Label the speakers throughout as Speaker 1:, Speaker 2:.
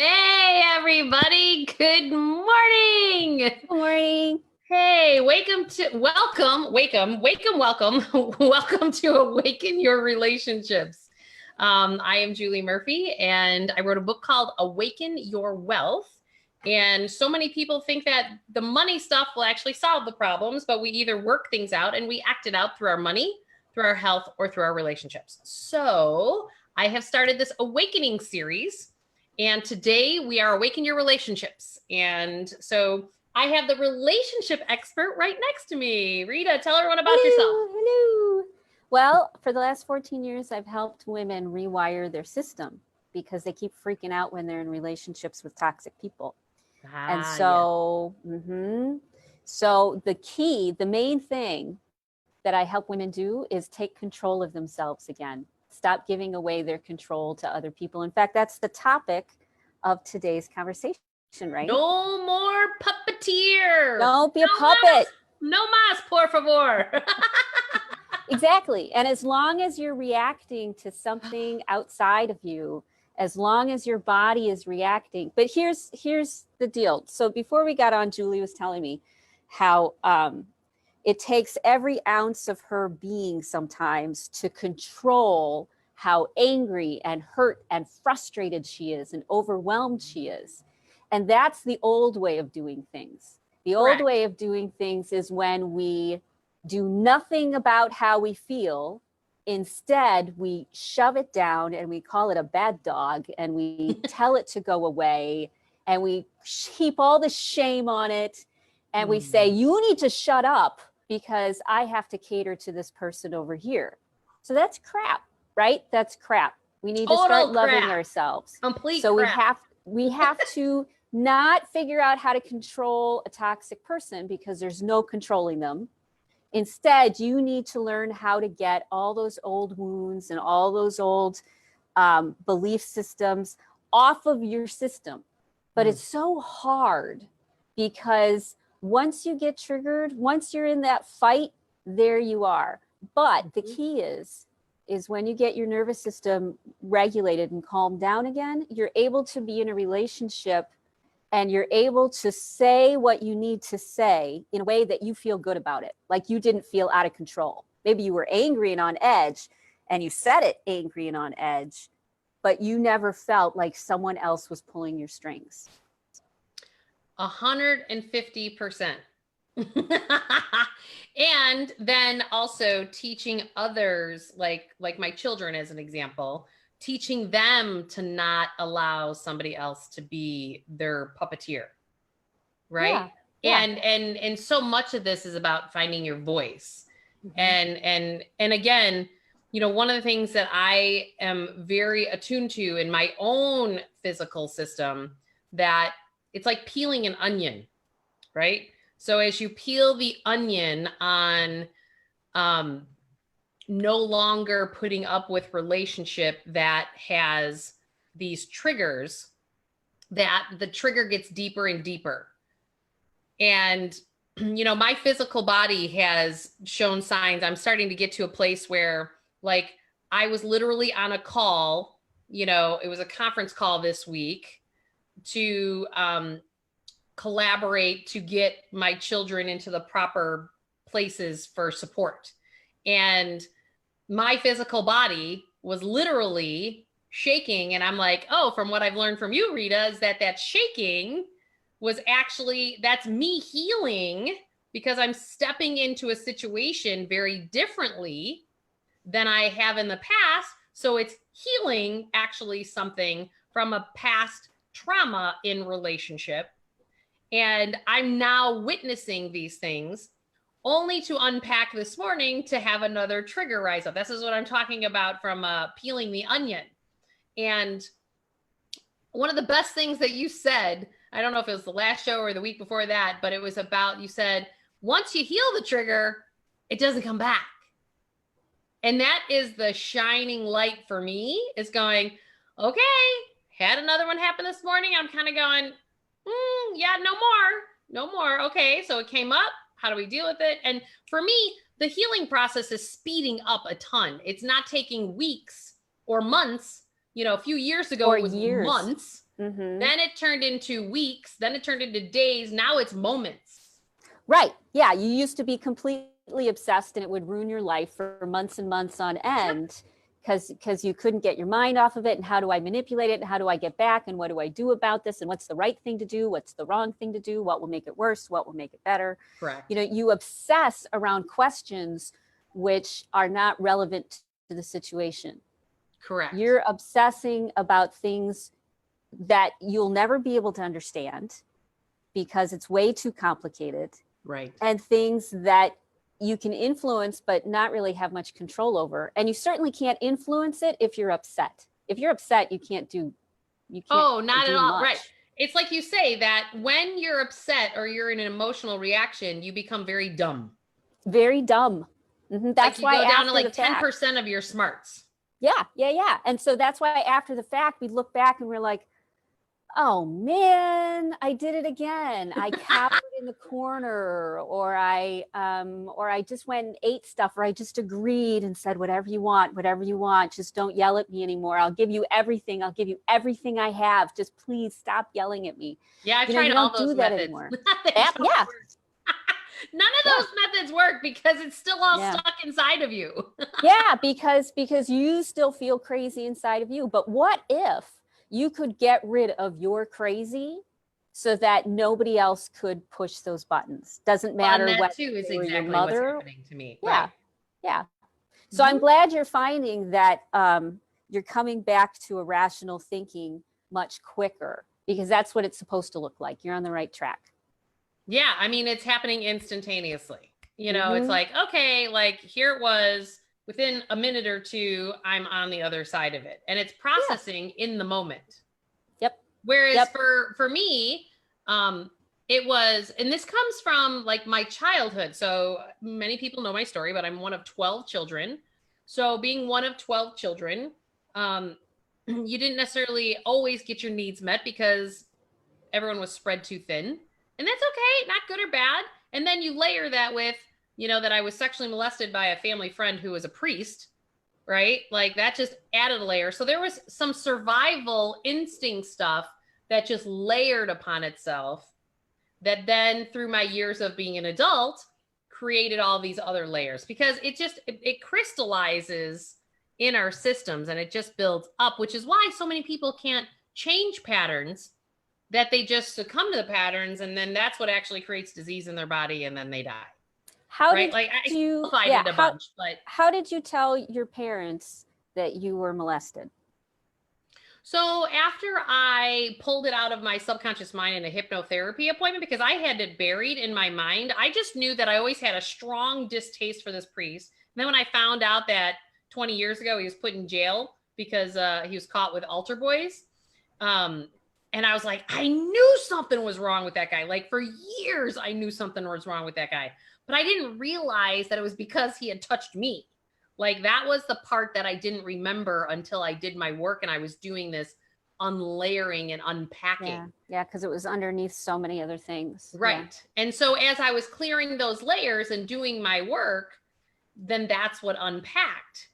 Speaker 1: Hey, everybody. Good morning.
Speaker 2: Good morning.
Speaker 1: Hey, welcome welcome to Awaken Your Relationships. I am Julie Murphy, and I wrote a book called Awaken Your Wealth. And so many people think that the money stuff will actually solve the problems, but we either work things out and we act it out through our money, through our health, or through our relationships. So I have started this awakening series, and today we are Awaken Your Relationships. And so I have the relationship expert right next to me. Rita, tell everyone about yourself.
Speaker 2: Hello. Well, for the last 14 years, I've helped women rewire their system because they keep freaking out when they're in relationships with toxic people. And so, so the main thing that I help women do is take control of themselves again. Stop giving away their control to other people. In fact, that's the topic of today's conversation, right?
Speaker 1: No more puppeteer.
Speaker 2: Don't be a puppet.
Speaker 1: No más, por favor.
Speaker 2: Exactly. And as long as you're reacting to something outside of you, as long as your body is reacting. But here's the deal. So before we got on, Julie was telling me how it takes every ounce of her being sometimes to control how angry and hurt and frustrated she is and overwhelmed she is. And that's the old way of doing things. The old way of doing things is when we do nothing about how we feel. Instead, we shove it down and we call it a bad dog and we tell it to go away and we heap all the shame on it. And we say, you need to shut up because I have to cater to this person over here. So that's crap, right? That's crap. We need to start loving ourselves.
Speaker 1: Complete
Speaker 2: so
Speaker 1: crap.
Speaker 2: we have to not figure out how to control a toxic person because there's no controlling them. Instead, you need to learn how to get all those old wounds and all those old belief systems off of your system. But it's so hard because once you get triggered, once you're in that fight, there you are. But the key is when you get your nervous system regulated and calmed down again, you're able to be in a relationship and you're able to say what you need to say in a way that you feel good about it. Like you didn't feel out of control. Maybe you were angry and on edge and you said it angry and on edge, but you never felt like someone else was pulling your strings.
Speaker 1: 150%. And then also teaching others, like my children as an example, teaching them to not allow somebody else to be their puppeteer, right?
Speaker 2: Yeah.
Speaker 1: And so much of this is about finding your voice. And again, you know, one of the things that I am very attuned to in my own physical system, that it's like peeling an onion, right? So as you peel the onion on no longer putting up with relationship that has these triggers, that the trigger gets deeper and deeper. And, you know, my physical body has shown signs. I'm starting to get to a place where, like, I was literally on a call, you know, it was a conference call this week to collaborate to get my children into the proper places for support. And my physical body was literally shaking. And I'm like, oh, from what I've learned from you, Rita, is that shaking was actually, that's me healing because I'm stepping into a situation very differently than I have in the past. So it's healing actually something from a past trauma in relationship. And I'm now witnessing these things only to unpack this morning to have another trigger rise up. This is what I'm talking about from peeling the onion. And one of the best things that you said, I don't know if it was the last show or the week before that, but it was about, you said, once you heal the trigger, it doesn't come back. And that is the shining light for me, is going, okay, had another one happen this morning. I'm kind of going, yeah, no more. Okay, so it came up. How do we deal with it? And for me, the healing process is speeding up a ton. It's not taking weeks or months. You know, a few years ago, it was months. Then it turned into weeks. Then it turned into days. Now it's moments.
Speaker 2: Right. Yeah. You used to be completely obsessed and it would ruin your life for months and months on end because you couldn't get your mind off of it. And how do I manipulate it? And how do I get back? And what do I do about this? And what's the right thing to do? What's the wrong thing to do? What will make it worse? What will make it better?
Speaker 1: Correct.
Speaker 2: You know, you obsess around questions which are not relevant to the situation.
Speaker 1: Correct.
Speaker 2: You're obsessing about things that you'll never be able to understand because it's way too complicated.
Speaker 1: Right.
Speaker 2: And things that you can influence, but not really have much control over. And you certainly can't influence it if you're upset. If you're upset, you can't do not
Speaker 1: at all.
Speaker 2: much.
Speaker 1: Right. It's like you say that when you're upset or you're in an emotional reaction, you become very dumb.
Speaker 2: Very dumb. That's
Speaker 1: like you
Speaker 2: why
Speaker 1: go down to like
Speaker 2: 10%
Speaker 1: 10% of your smarts.
Speaker 2: Yeah. And so that's why after the fact, we look back and we're like, oh man, I did it again. I cowered in the corner, or I just went and ate stuff, or I just agreed and said, whatever you want, just don't yell at me anymore. I'll give you everything. I'll give you everything I have. Just please stop yelling at me.
Speaker 1: Yeah, I've tried all those methods.
Speaker 2: Yeah.
Speaker 1: None of those methods work because it's still all stuck inside of you.
Speaker 2: Yeah, because you still feel crazy inside of you. But what if you could get rid of your crazy so that nobody else could push those buttons? Doesn't matter what
Speaker 1: too is exactly
Speaker 2: your mother.
Speaker 1: What's happening to me.
Speaker 2: Yeah. Right. Yeah. So I'm glad you're finding that you're coming back to a rational thinking much quicker, because that's what it's supposed to look like. You're on the right track.
Speaker 1: Yeah, I mean, it's happening instantaneously. You know, it's like, okay, like here it was, within a minute or two, I'm on the other side of it. And it's processing in the moment.
Speaker 2: Yep.
Speaker 1: Whereas for me, it was, and this comes from like my childhood. So many people know my story, but I'm one of 12 children. So being one of 12 children, you didn't necessarily always get your needs met because everyone was spread too thin. And that's okay, not good or bad. And then you layer that with, you know, that I was sexually molested by a family friend who was a priest, right? Like that just added a layer. So there was some survival instinct stuff that just layered upon itself that then through my years of being an adult created all these other layers, because it crystallizes in our systems and it just builds up, which is why so many people can't change patterns, that they just succumb to the patterns, and then that's what actually creates disease in their body, and then they die.
Speaker 2: How
Speaker 1: right?
Speaker 2: did
Speaker 1: like I
Speaker 2: you?
Speaker 1: simplified it a bunch, but
Speaker 2: how did you tell your parents that you were molested?
Speaker 1: So after I pulled it out of my subconscious mind in a hypnotherapy appointment, because I had it buried in my mind, I just knew that I always had a strong distaste for this priest. And then when I found out that 20 years ago he was put in jail because he was caught with altar boys. And I was like, I knew something was wrong with that guy. Like for years, I knew something was wrong with that guy, but I didn't realize that it was because he had touched me. Like that was the part that I didn't remember until I did my work and I was doing this unlayering and unpacking.
Speaker 2: Yeah, because it was underneath so many other things.
Speaker 1: Right. Yeah. And so as I was clearing those layers and doing my work, then that's what unpacked.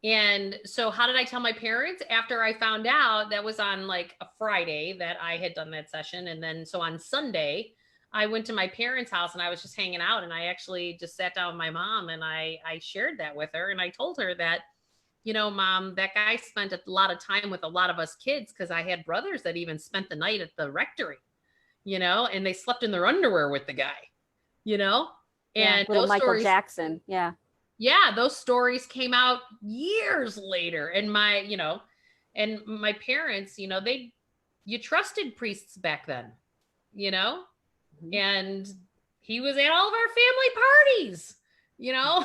Speaker 1: And so how did I tell my parents? After I found out, that was on like a Friday that I had done that session. And then so on Sunday, I went to my parents' house and I was just hanging out, and I actually just sat down with my mom and I shared that with her. And I told her that, you know, Mom, that guy spent a lot of time with a lot of us kids, because I had brothers that even spent the night at the rectory, you know, and they slept in their underwear with the guy, you know, and
Speaker 2: little
Speaker 1: those
Speaker 2: Michael
Speaker 1: stories,
Speaker 2: Jackson.
Speaker 1: Yeah, those stories came out years later. And my parents, you know, you trusted priests back then, you know, and he was at all of our family parties, you know.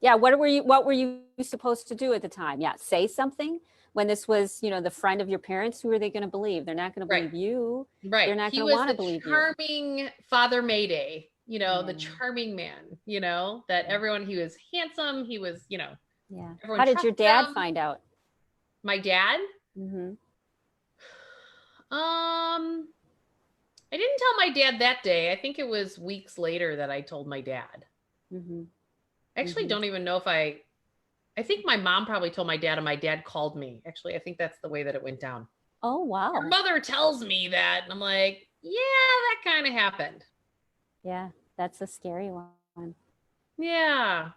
Speaker 2: Yeah. What were you supposed to do at the time? Yeah. Say something when this was, you know, the friend of your parents. Who are they going to believe? They're not going to believe you.
Speaker 1: Right.
Speaker 2: They're not going to want to believe you.
Speaker 1: Charming Father Mayday, you know, the charming man, you know, that everyone, he was handsome. He was, you know.
Speaker 2: Yeah. How did your dad find out?
Speaker 1: My dad? I didn't tell my dad that day. I think it was weeks later that I told my dad. I actually don't even know if I think my mom probably told my dad and my dad called me. Actually, I think that's the way that it went down.
Speaker 2: Oh, wow.
Speaker 1: Your mother tells me that. And I'm like, yeah, that kind of happened.
Speaker 2: Yeah, that's a scary one.
Speaker 1: Yeah.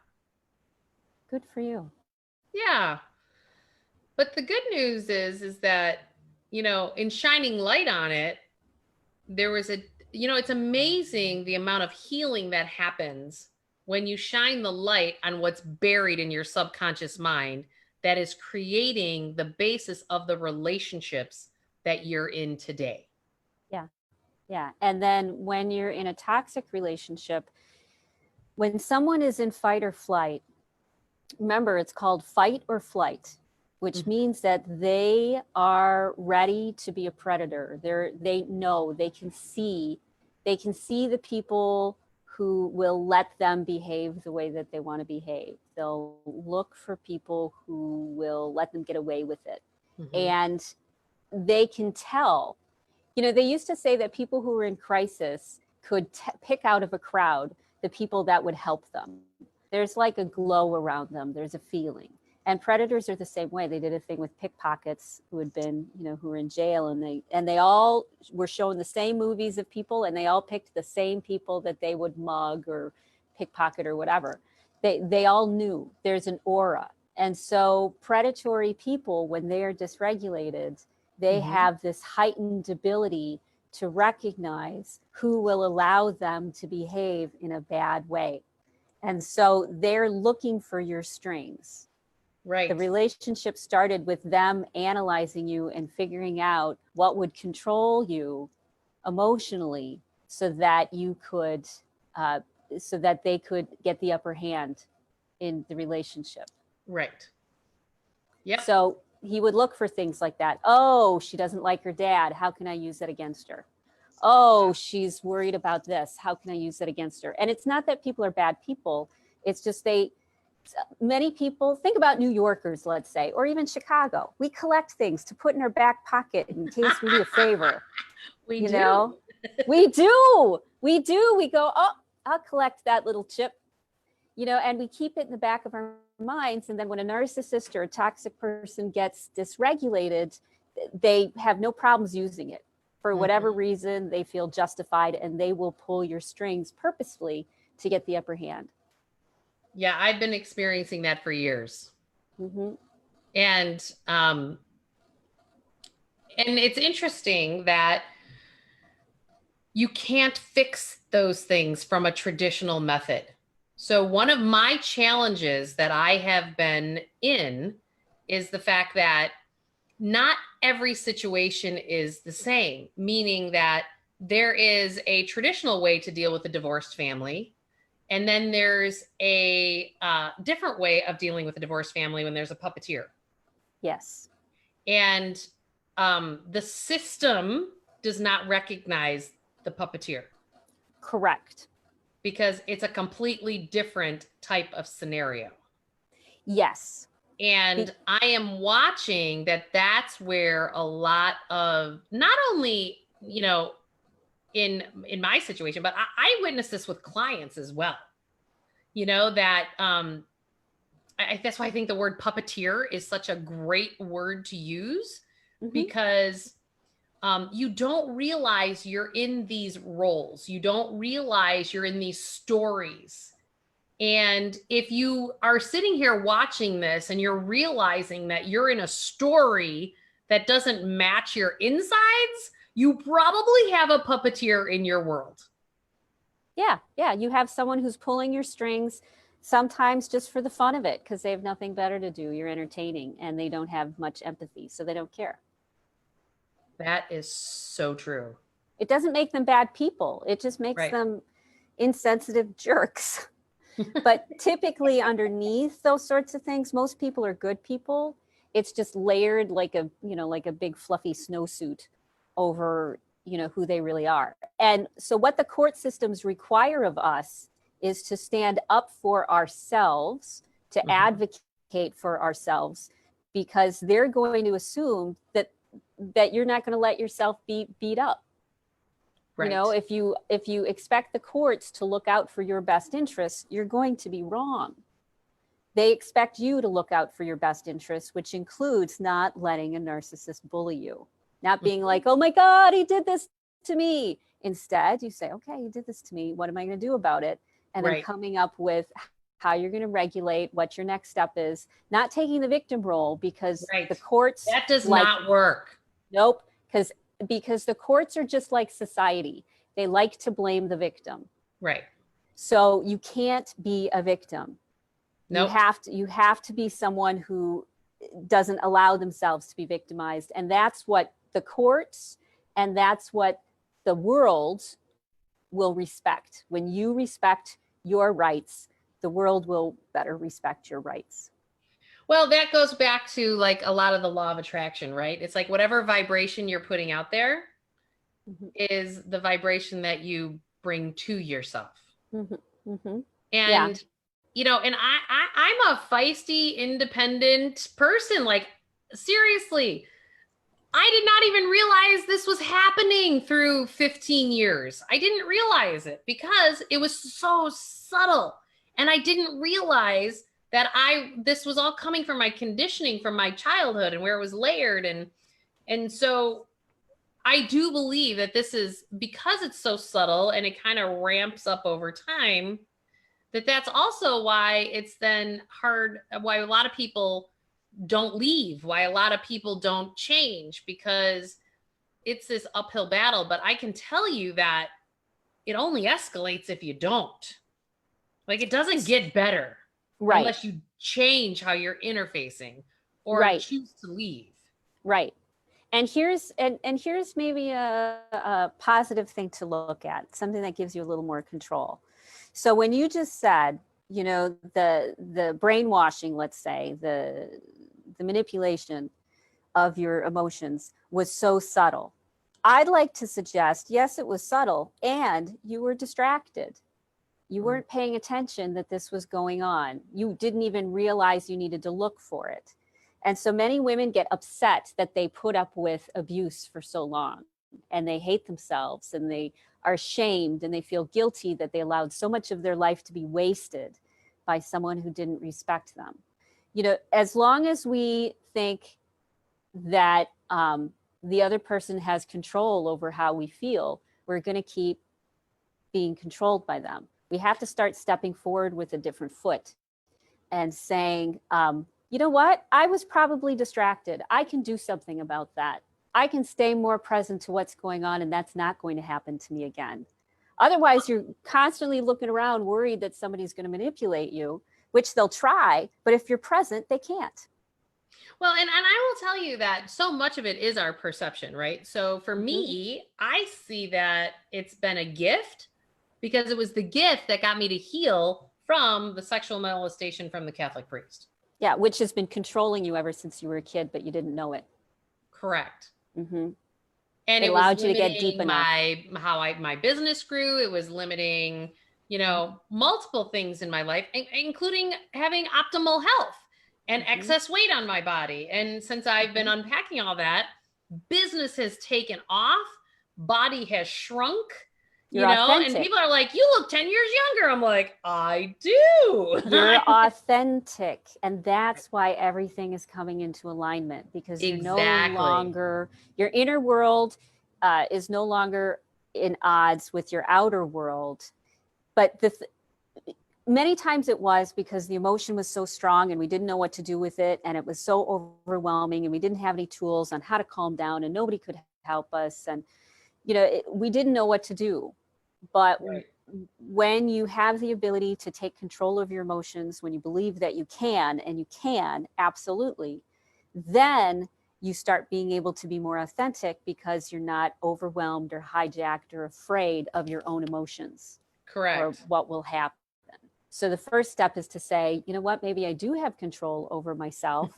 Speaker 2: Good for you.
Speaker 1: Yeah. But the good news is that, in shining light on it, there was it's amazing the amount of healing that happens when you shine the light on what's buried in your subconscious mind that is creating the basis of the relationships that you're in today.
Speaker 2: Yeah. Yeah. And then when you're in a toxic relationship, when someone is in fight or flight, remember it's called fight or flight, which means that they are ready to be a predator. They know, they can see the people who will let them behave the way that they want to behave. They'll look for people who will let them get away with it. And they can tell. They used to say that people who were in crisis could pick out of a crowd the people that would help them. There's like a glow around them. There's a feeling. And predators are the same way. They did a thing with pickpockets who had been, who were in jail, and they all were showing the same movies of people, and they all picked the same people that they would mug or pickpocket or whatever. They all knew there's an aura. And so predatory people, when they are dysregulated, they have this heightened ability to recognize who will allow them to behave in a bad way. And so they're looking for your strings.
Speaker 1: Right.
Speaker 2: The relationship started with them analyzing you and figuring out what would control you emotionally so that you could, so that they could get the upper hand in the relationship.
Speaker 1: Right. Yeah.
Speaker 2: So he would look for things like that. Oh, she doesn't like her dad. How can I use that against her? Oh, she's worried about this. How can I use that against her? And it's not that people are bad people. It's just many people, think about New Yorkers, let's say, or even Chicago. We collect things to put in our back pocket in case we need a favor.
Speaker 1: We
Speaker 2: We do. We go, oh, I'll collect that little chip, and we keep it in the back of our minds. And then when a narcissist or a toxic person gets dysregulated, they have no problems using it. For whatever reason, they feel justified, and they will pull your strings purposefully to get the upper hand.
Speaker 1: Yeah, I've been experiencing that for years. And it's interesting that you can't fix those things from a traditional method. So one of my challenges that I have been in is the fact that not every situation is the same, meaning that there is a traditional way to deal with a divorced family. And then there's a different way of dealing with a divorced family when there's a puppeteer.
Speaker 2: Yes.
Speaker 1: And the system does not recognize the puppeteer.
Speaker 2: Correct.
Speaker 1: Because it's a completely different type of scenario.
Speaker 2: Yes.
Speaker 1: And I am watching that's where a lot of, not only, in my situation, but I witnessed this with clients as well. That that's why I think the word puppeteer is such a great word to use, because you don't realize you're in these roles. You don't realize you're in these stories. And if you are sitting here watching this and you're realizing that you're in a story that doesn't match your insides, you probably have a puppeteer in your world.
Speaker 2: Yeah. Yeah. You have someone who's pulling your strings, sometimes just for the fun of it, because they have nothing better to do. You're entertaining, and they don't have much empathy, so they don't care.
Speaker 1: That is so true.
Speaker 2: It doesn't make them bad people. It just makes them insensitive jerks. But typically underneath those sorts of things, most people are good people. It's just layered like a big fluffy snowsuit over, who they really are. And so what the court systems require of us is to stand up for ourselves, to advocate for ourselves, because they're going to assume that you're not going to let yourself be beat up. Right. If you expect the courts to look out for your best interests, you're going to be wrong. They expect you to look out for your best interests, which includes not letting a narcissist bully you. not being like, oh my God, he did this to me. Instead, you say, okay, you did this to me. What am I going to do about it? And then coming up with how you're going to regulate, what your next step is, not taking the victim role, because the courts,
Speaker 1: that does not work.
Speaker 2: Nope. Because the courts are just like society. They like to blame the victim.
Speaker 1: Right.
Speaker 2: So you can't be a victim.
Speaker 1: Nope.
Speaker 2: You have to be someone who doesn't allow themselves to be victimized. And that's what the courts and that's what the world will respect. When you respect your rights, the world will better respect your rights.
Speaker 1: Well, that goes back to like a lot of the law of attraction, right? It's like whatever vibration you're putting out there is the vibration that you bring to yourself. And, you know, and I'm a feisty, independent person. Like, seriously, I did not even realize this was happening through 15 years. I didn't realize it because it was so subtle. And I didn't realize that this was all coming from my conditioning from my childhood and where it was layered. And so I do believe that this is, because it's so subtle and it kind of ramps up over time, that's also why it's then hard, why a lot of people don't leave, why a lot of people don't change, because it's this uphill battle. But I can tell you that it only escalates if you don't. Like, it doesn't get better unless you change how you're interfacing or choose to leave. Right.
Speaker 2: And here's maybe a positive thing to look at, something that gives you a little more control. So when you just said, you know, the brainwashing, let's say, the manipulation of your emotions was so subtle, I'd like to suggest, yes, it was subtle, and you were distracted. You weren't paying attention that this was going on. You didn't even realize you needed to look for it. And so many women get upset that they put up with abuse for so long, and they hate themselves, and they are ashamed, and they feel guilty that they allowed so much of their life to be wasted by someone who didn't respect them. You know, as long as we think that the other person has control over how we feel, we're going to keep being controlled by them. We have to start stepping forward with a different foot and saying, you know what? I was probably distracted. I can do something about that. I can stay more present to what's going on, and that's not going to happen to me again. Otherwise, you're constantly looking around worried that somebody's going to manipulate you, which they'll try, but if you're present, they can't.
Speaker 1: Well, and I will tell you that so much of it is our perception, right? So for me, I see that it's been a gift, because it was the gift that got me to heal from the sexual molestation from the Catholic priest.
Speaker 2: Yeah, which has been controlling you ever since you were a kid, but you didn't know it.
Speaker 1: Correct.
Speaker 2: And
Speaker 1: it
Speaker 2: allowed you to get deep enough.
Speaker 1: My business grew. It was limiting, you know, multiple things in my life, including having optimal health and excess weight on my body. And since I've been unpacking all that, business has taken off, body has shrunk.
Speaker 2: You're authentic.
Speaker 1: And people are like, you look 10 years younger. I'm like, I do.
Speaker 2: You're authentic. And that's why everything is coming into alignment, because you're no longer, your inner world is no longer in odds with your outer world. But many times it was because the emotion was so strong and we didn't know what to do with it. And it was so overwhelming, and we didn't have any tools on how to calm down, and nobody could help us. And, you know, we didn't know what to do. But when you have the ability to take control of your emotions, when you believe that you can, and you can, absolutely, then you start being able to be more authentic, because you're not overwhelmed or hijacked or afraid of your own emotions.
Speaker 1: Correct.
Speaker 2: Or what will happen. So the first step is to say, you know what, maybe I do have control over myself.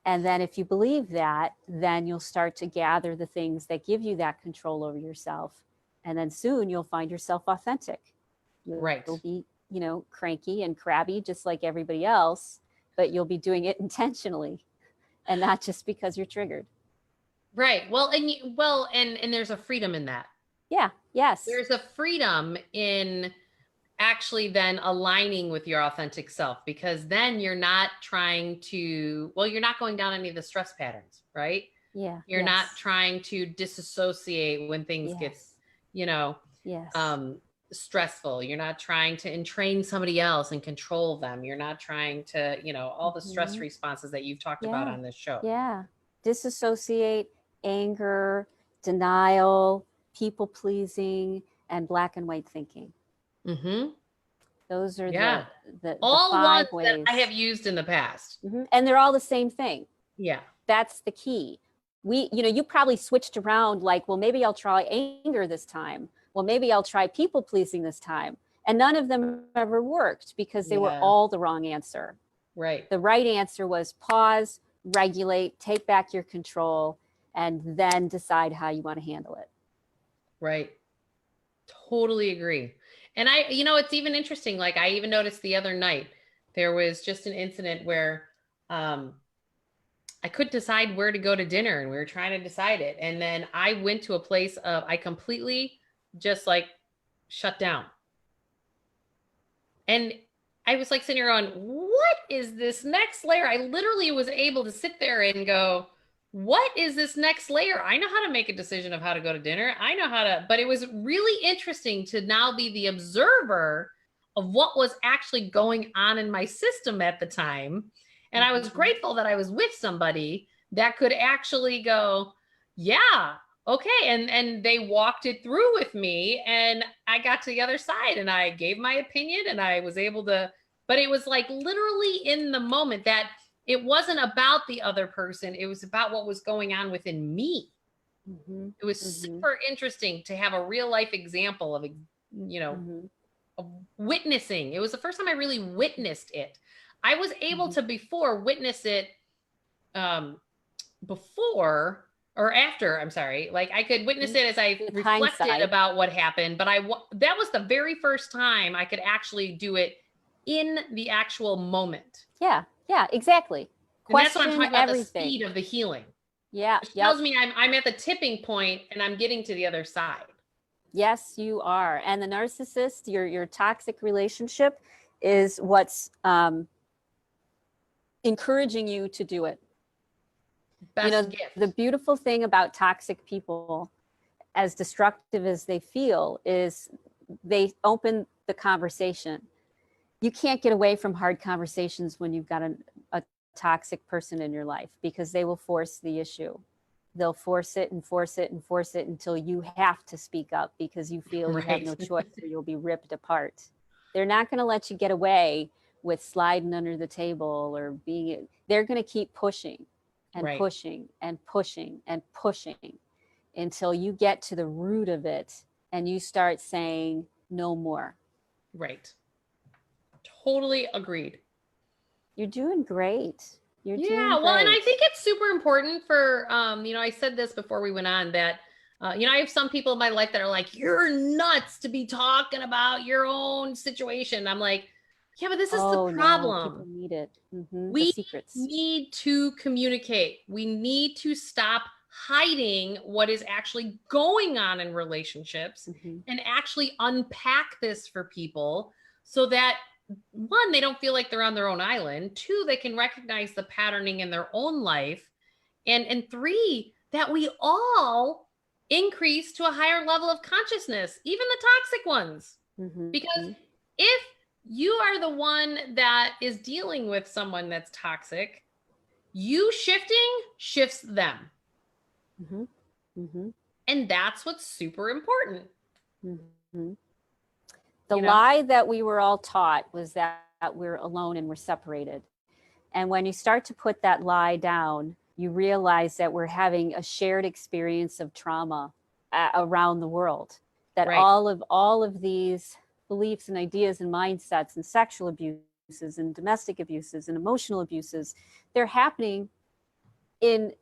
Speaker 2: And then if you believe that, then you'll start to gather the things that give you that control over yourself. And then soon you'll find yourself authentic. You'll be, you know, cranky and crabby just like everybody else, but you'll be doing it intentionally and not just because you're triggered.
Speaker 1: Right. Well, and there's a freedom in that.
Speaker 2: Yeah. Yes.
Speaker 1: There's a freedom in actually then aligning with your authentic self, because then you're not trying to, you're not going down any of the stress patterns, right?
Speaker 2: Yeah.
Speaker 1: You're not trying to disassociate when things get, you know, stressful. You're not trying to entrain somebody else and control them. You're not trying to, you know, all the stress responses that you've talked about on this show.
Speaker 2: Yeah. Disassociate, anger, denial, people pleasing, and black and white thinking. Those are the
Speaker 1: all
Speaker 2: 5
Speaker 1: ones
Speaker 2: ways
Speaker 1: that I have used in the past.
Speaker 2: And they're all the same thing.
Speaker 1: Yeah.
Speaker 2: That's the key. You know, you probably switched around like, well, maybe I'll try anger this time. Well, maybe I'll try people pleasing this time. And none of them ever worked because they were all the wrong answer.
Speaker 1: Right.
Speaker 2: The right answer was pause, regulate, take back your control, and then decide how you want to handle it.
Speaker 1: Right. Totally agree. And you know, it's even interesting. Like I even noticed the other night, there was just an incident where, I couldn't decide where to go to dinner and we were trying to decide it. And then I went to a place I completely just like shut down. And I was like sitting here on, what is this next layer? I literally was able to sit there and go, what is this next layer? I know how to make a decision of how to go to dinner. I know how to, but it was really interesting to now be the observer of what was actually going on in my system at the time. And I was grateful that I was with somebody that could actually go, yeah, okay. And they walked it through with me and I got to the other side and I gave my opinion and I was able to, but it was like literally in the moment that it wasn't about the other person. It was about what was going on within me. It was super interesting to have a real life example of, you know, of witnessing. It was the first time I really witnessed it. I was able to before witness it before or after, I'm sorry. Like I could witness it as I reflected about what happened, but that was the very first time I could actually do it in the actual moment.
Speaker 2: Yeah, exactly.
Speaker 1: And that's what I'm talking about, the speed of the healing.
Speaker 2: Yeah.
Speaker 1: Which tells me I'm at the tipping point and I'm getting to the other side.
Speaker 2: Yes, you are. And the narcissist, your toxic relationship is what's encouraging you to do it.
Speaker 1: Best gift.
Speaker 2: The beautiful thing about toxic people, as destructive as they feel, is they open the conversation. You can't get away from hard conversations when you've got a toxic person in your life because they will force the issue. They'll force it and force it and force it until you have to speak up because you feel you have no choice or you'll be ripped apart. They're not going to let you get away with sliding under the table or they're going to keep pushing and pushing and pushing and pushing until you get to the root of it and you start saying no more.
Speaker 1: Right. Totally agreed.
Speaker 2: You're doing great. You're doing
Speaker 1: well,
Speaker 2: great.
Speaker 1: And I think it's super important for, you know, I said this before we went on that, you know, I have some people in my life that are like, you're nuts to be talking about your own situation. I'm like, yeah, but this is the problem.
Speaker 2: No, people need it.
Speaker 1: We
Speaker 2: the secrets.
Speaker 1: need to communicate. We need to stop hiding what is actually going on in relationships and actually unpack this for people so that 1, they don't feel like they're on their own island. 2, they can recognize the patterning in their own life. And 3, that we all increase to a higher level of consciousness, even the toxic ones. Because if you are the one that is dealing with someone that's toxic, you shifts them. And that's what's super important.
Speaker 2: The lie that we were all taught was that we're alone and we're separated. And when you start to put that lie down, you realize that we're having a shared experience of trauma around the world, that all of these beliefs and ideas and mindsets and sexual abuses and domestic abuses and emotional abuses, they're happening in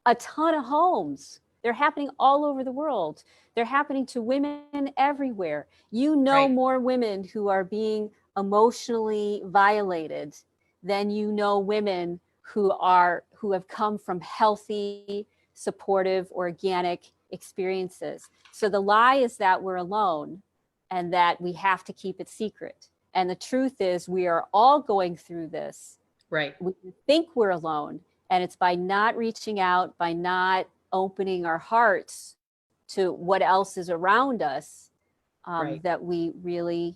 Speaker 2: a ton of homes. They're happening all over the world. They're happening to women everywhere. You know more women who are being emotionally violated than you know women who have come from healthy, supportive, organic experiences. So the lie is that we're alone and that we have to keep it secret. And the truth is we are all going through this. We think we're alone. And it's by not reaching out, by not opening our hearts to what else is around us,
Speaker 1: Right.
Speaker 2: that we really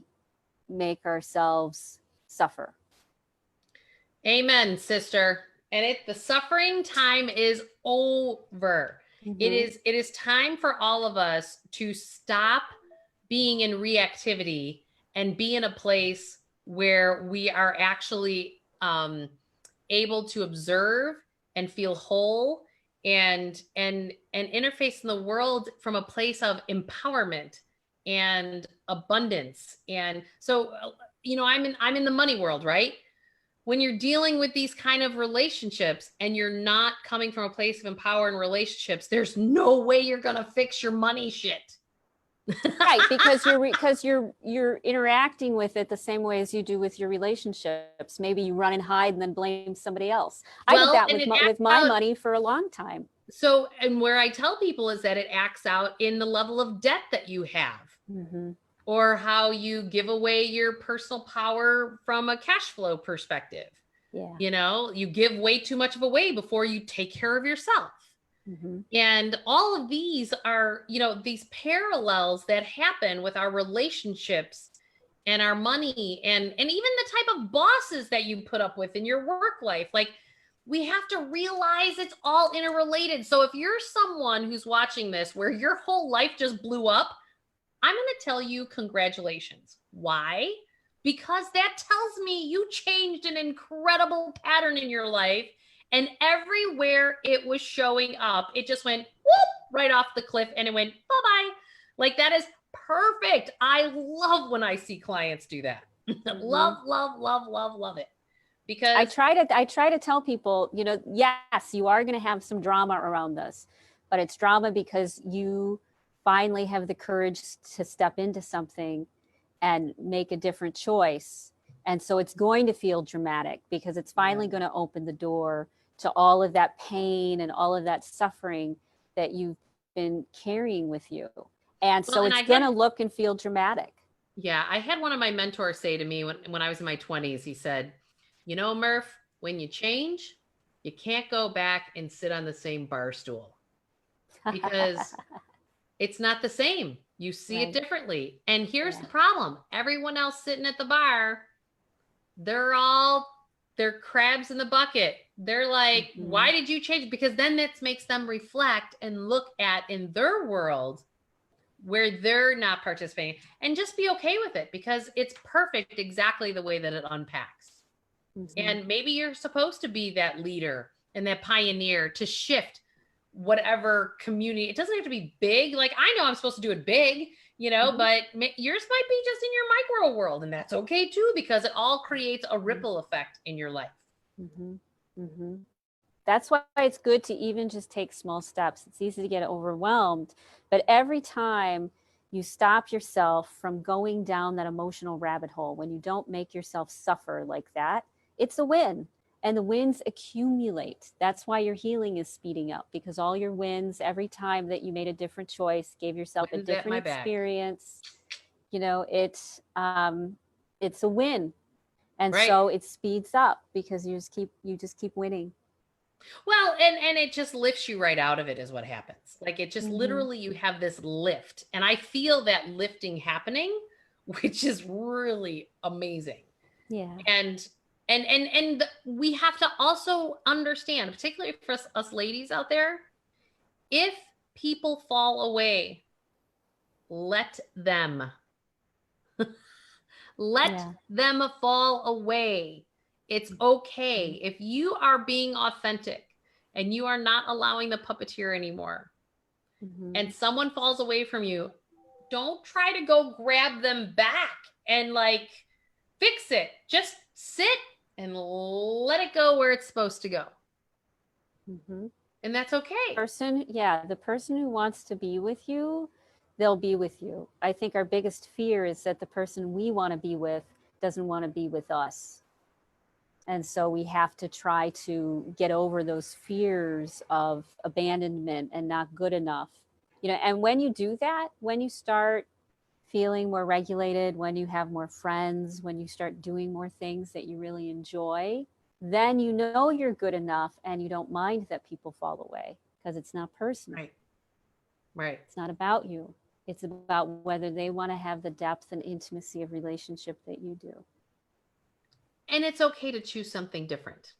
Speaker 2: make ourselves suffer.
Speaker 1: Amen, sister. And the suffering time is over.
Speaker 2: Mm-hmm.
Speaker 1: It is time for all of us to stop being in reactivity and be in a place where we are actually able to observe and feel whole and interface in the world from a place of empowerment and abundance. And so, I'm in the money world, right? When you're dealing with these kind of relationships and you're not coming from a place of empowering relationships, there's no way you're going to fix your money shit.
Speaker 2: Right, because you're interacting with it the same way as you do with your relationships. Maybe you run and hide and then blame somebody else. I did that with my money for a long time.
Speaker 1: So, and where I tell people is that it acts out in the level of debt that you have.
Speaker 2: Mm-hmm.
Speaker 1: Or how you give away your personal power from a cash flow perspective.
Speaker 2: Yeah.
Speaker 1: You give way too much of away before you take care of yourself.
Speaker 2: Mm-hmm.
Speaker 1: And all of these are, these parallels that happen with our relationships and our money and even the type of bosses that you put up with in your work life. Like, we have to realize it's all interrelated. So if you're someone who's watching this where your whole life just blew up, I'm going to tell you congratulations. Why? Because that tells me you changed an incredible pattern in your life, and everywhere it was showing up, it just went whoop right off the cliff and it went bye-bye. Like, that is perfect. I love when I see clients do that.
Speaker 2: Mm-hmm.
Speaker 1: Love it. Because
Speaker 2: I try to tell people, yes, you are going to have some drama around this, but it's drama because you finally have the courage to step into something and make a different choice. And so it's going to feel dramatic because it's finally going to open the door to all of that pain and all of that suffering that you've been carrying with you. And so it's going to look and feel dramatic.
Speaker 1: Yeah. I had one of my mentors say to me when I was in my 20s, he said, Murph, when you change, you can't go back and sit on the same bar stool because it's not the same. You see it differently. And here's the problem. Everyone else sitting at the bar, they're crabs in the bucket. They're like, why did you change? Because then that makes them reflect and look at in their world where they're not participating, and just be okay with it because it's perfect exactly the way that it unpacks. Mm-hmm. And maybe you're supposed to be that leader and that pioneer to shift whatever community. It doesn't have to be big. Like, I know I'm supposed to do it big, but yours might be just in your micro world, and that's okay too, because it all creates a ripple effect in your life.
Speaker 2: Mm-hmm. Mm-hmm. That's why it's good to even just take small steps. It's easy to get overwhelmed, but every time you stop yourself from going down that emotional rabbit hole, when you don't make yourself suffer like that, it's a win. And the wins accumulate. That's why your healing is speeding up, because all your wins, every time that you made a different choice, gave yourself a different experience, it's a win. And so it speeds up because you just keep winning.
Speaker 1: Well, and it just lifts you right out of it is what happens. Like, it just literally, you have this lift, and I feel that lifting happening, which is really amazing.
Speaker 2: Yeah.
Speaker 1: And we have to also understand, particularly for us ladies out there, if people fall away, let them. Let them fall away. It's okay. If you are being authentic and you are not allowing the puppeteer anymore, and someone falls away from you, don't try to go grab them back and fix it. Just sit and let it go where it's supposed to go. And that's okay.
Speaker 2: The person who wants to be with you, they'll be with you. I think our biggest fear is that the person we want to be with doesn't want to be with us. And so we have to try to get over those fears of abandonment and not good enough. And when you do that, when you start feeling more regulated, when you have more friends, when you start doing more things that you really enjoy, then you know you're good enough and you don't mind that people fall away because it's not personal.
Speaker 1: Right. Right.
Speaker 2: It's not about you. It's about whether they want to have the depth and intimacy of relationship that you do.
Speaker 1: And it's okay to choose something different.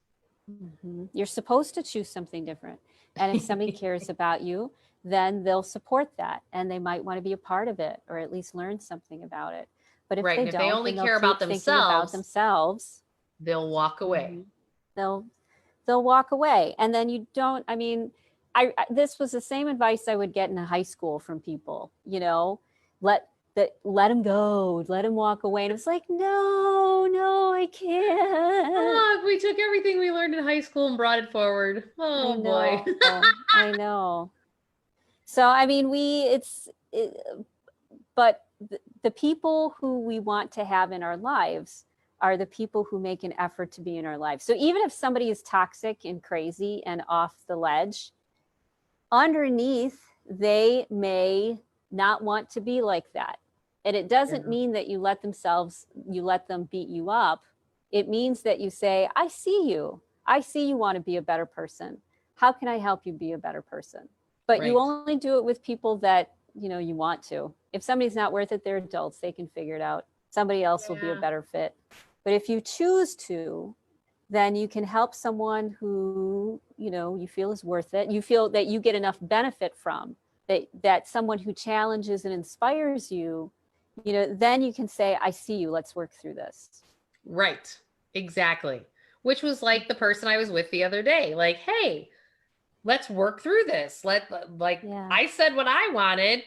Speaker 2: Mm-hmm. You're supposed to choose something different. And if somebody cares about you, then they'll support that and they might want to be a part of it or at least learn something about it. But if they
Speaker 1: if
Speaker 2: don't,
Speaker 1: they only
Speaker 2: then
Speaker 1: care about
Speaker 2: themselves,
Speaker 1: they'll walk away.
Speaker 2: Mm-hmm. They'll walk away. And then you don't, I mean, this was the same advice I would get in high school from people, you know, let him go, let him walk away. And it was like, no, I can't.
Speaker 1: Oh, we took everything we learned in high school and brought it forward. Oh boy.
Speaker 2: I know. So, I mean, but the people who we want to have in our lives are the people who make an effort to be in our lives. So even if somebody is toxic and crazy and off the ledge, underneath, they may not want to be like that. And it doesn't mean that you let them beat you up. It means that you say, I see you want to be a better person. How can I help you be a better person? But you only do it with people that, you know, you want to. If somebody's not worth it, they're adults, they can figure it out. Somebody else will be a better fit. But if you choose to, then you can help someone who, you know, you feel is worth it. You feel that you get enough benefit from, that someone who challenges and inspires you, you know, then you can say, I see you, let's work through this.
Speaker 1: Right. Exactly. Which was like the person I was with the other day. Like, hey, let's work through this. I said what I wanted.